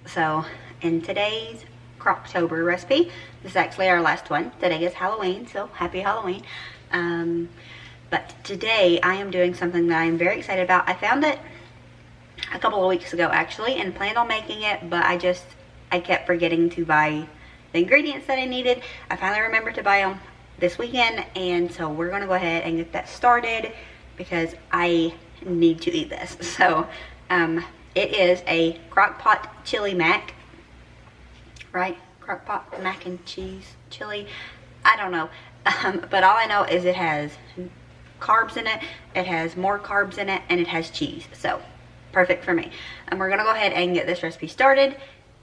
So in today's Crocktober recipe, this is actually our last one. Today is Halloween, so happy Halloween. But today I am doing something that I am very excited about. I found it a couple of weeks ago actually and planned on making it, but I kept forgetting to buy the ingredients that I needed. I finally remembered to buy them this weekend, and so we're gonna go ahead and get that started because I need to eat this. So it is a Crockpot chili mac, right? Crockpot mac and cheese chili, I don't know. But all I know is it has carbs in it, it has more carbs in it, and it has cheese. So perfect for me. And we're gonna go ahead and get this recipe started,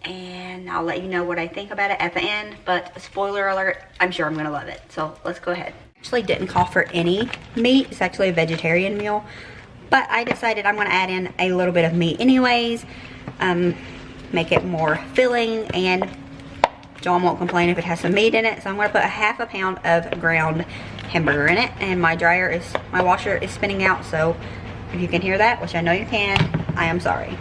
and I'll let you know what I think about it at the end. But spoiler alert, I'm sure I'm gonna love it. So let's go ahead. Actually didn't call for any meat. It's actually a vegetarian meal, but I decided I'm gonna add in a little bit of meat anyways, make it more filling, and John won't complain if it has some meat in it. So I'm gonna put a half a pound of ground hamburger in it, and my washer is spinning out, so if you can hear that, which I know you can, I am sorry.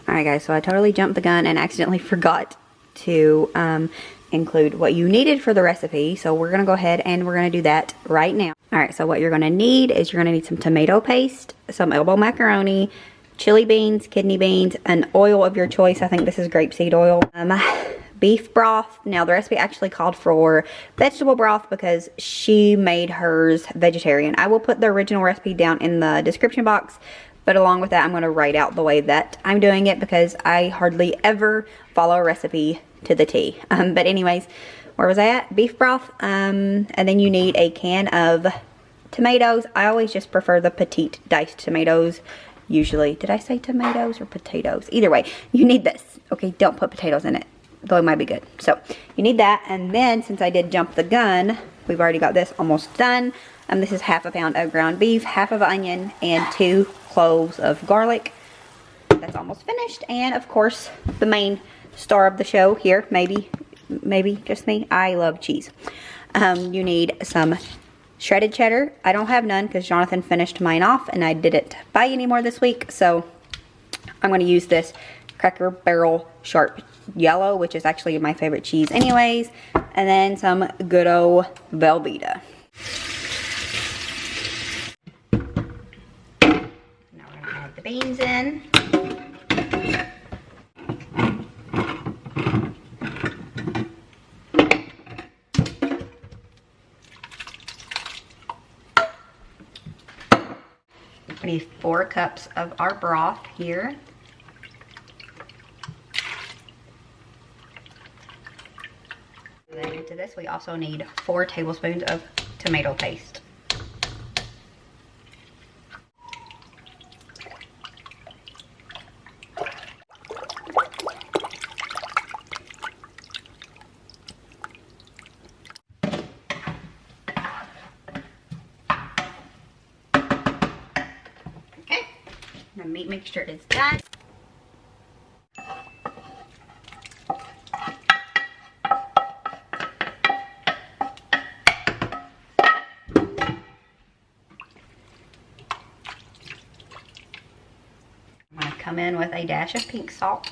Alright guys, so I totally jumped the gun and accidentally forgot to include what you needed for the recipe. So we're going to go ahead and we're going to do that right now. Alright, so what you're going to need is you're going to need some tomato paste, some elbow macaroni, chili beans, kidney beans, an oil of your choice. I think this is grapeseed oil. Beef broth. Now the recipe actually called for vegetable broth because she made hers vegetarian. I will put the original recipe down in the description box. But along with that, I'm going to write out the way that I'm doing it because I hardly ever follow a recipe to the T. But anyways, where was I at? Beef broth. And then you need a can of tomatoes. I always just prefer the petite diced tomatoes. Usually, did I say tomatoes or potatoes? Either way, you need this. Okay, don't put potatoes in it, though it might be good. So you need that. And then since I did jump the gun, we've already got this almost done. This is half a pound of ground beef, half of onion, and 2 cloves of garlic. That's almost finished. And of course, the main star of the show here, maybe just me, I love cheese. You need some shredded cheddar. I don't have none because Jonathan finished mine off and I didn't buy any more this week. So I'm going to use this Cracker Barrel Sharp Yellow, which is actually my favorite cheese anyways. And then some good old Velveeta. The beans in. We need 4 cups of our broth here. Then into this we also need 4 tablespoons of tomato paste. The meat mixture is done. I'm going to come in with a dash of pink salt.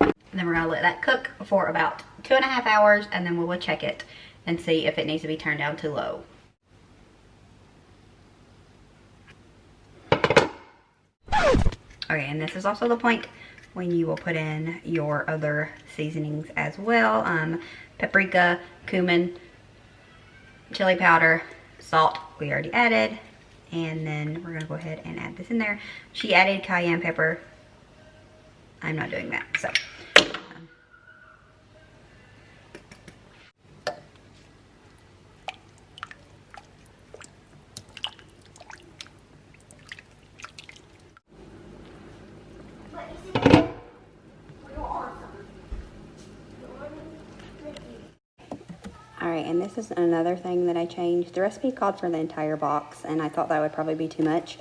And then we're going to let that cook for about 2.5 hours, and then we'll check it and see if it needs to be turned down too low. Okay, and this is also the point when you will put in your other seasonings as well. Paprika, cumin, chili powder, salt we already added, and then we're gonna go ahead and add this in there. She added cayenne pepper. I'm not doing that, so Alright, and this is another thing that I changed. The recipe called for the entire box, and I thought that would probably be too much.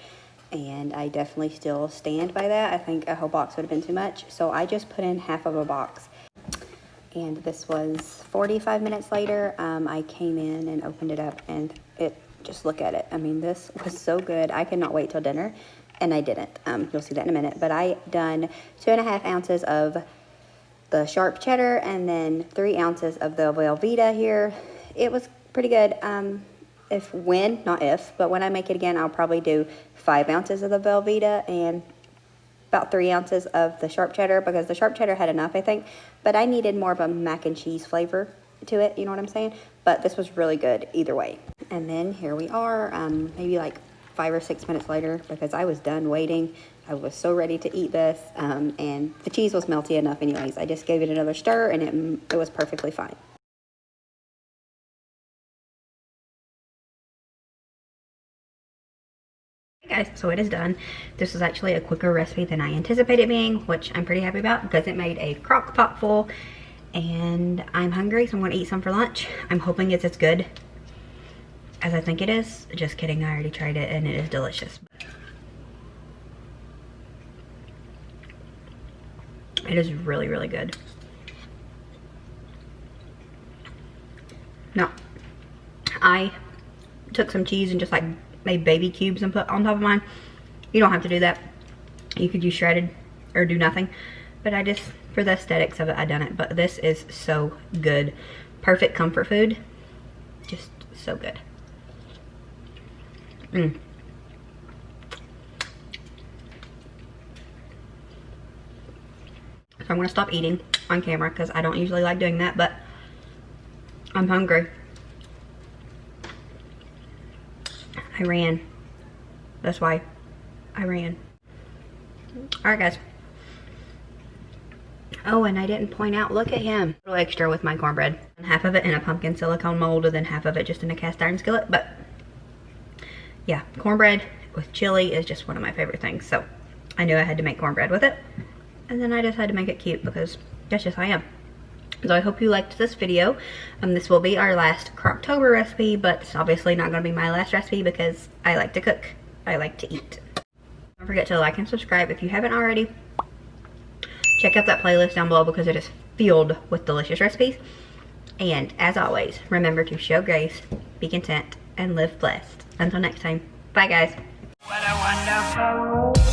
And I definitely still stand by that. I think a whole box would have been too much. So I just put in half of a box. And this was 45 minutes later. I came in and opened it up, and just look at it. I mean, this was so good. I could not wait till dinner, and I didn't. You'll see that in a minute. But I done 2.5 ounces of the sharp cheddar and then 3 ounces of the velveeta here. It was pretty good. But when I make it again, I'll probably do 5 ounces of the velveeta and about 3 ounces of the sharp cheddar, because the sharp cheddar had enough, I think, but I needed more of a mac and cheese flavor to it, you know what I'm saying? But this was really good either way. And then here we are, maybe like 5 or 6 minutes later, because I was done waiting. I was so ready to eat this, and the cheese was melty enough anyways. I just gave it another stir, and it was perfectly fine. Guys, so it is done. This was actually a quicker recipe than I anticipated being, which I'm pretty happy about because it made a crock pot full, and I'm hungry, so I'm going to eat some for lunch. I'm hoping it's as good as I think it is. Just kidding, I already tried it and it is delicious. It is really, really good. Now, I took some cheese and just like made baby cubes and put on top of mine. You don't have to do that. You could use shredded or do nothing. But I just, for the aesthetics of it, I done it. But this is so good. Perfect comfort food. Just so good. So I'm going to stop eating on camera because I don't usually like doing that, but I'm hungry. I ran. That's why I ran. Alright guys. Oh, and I didn't point out, look at him. A little extra with my cornbread. Half of it in a pumpkin silicone mold and then half of it just in a cast iron skillet. But yeah, cornbread with chili is just one of my favorite things. So I knew I had to make cornbread with it. And then I just had to make it cute because that's just how I am. So I hope you liked this video. This will be our last Crocktober recipe, but it's obviously not going to be my last recipe because I like to cook. I like to eat. Don't forget to like and subscribe if you haven't already. Check out that playlist down below because it is filled with delicious recipes. And as always, remember to show grace, be content, and live blessed. Until next time, bye guys. What a wonderful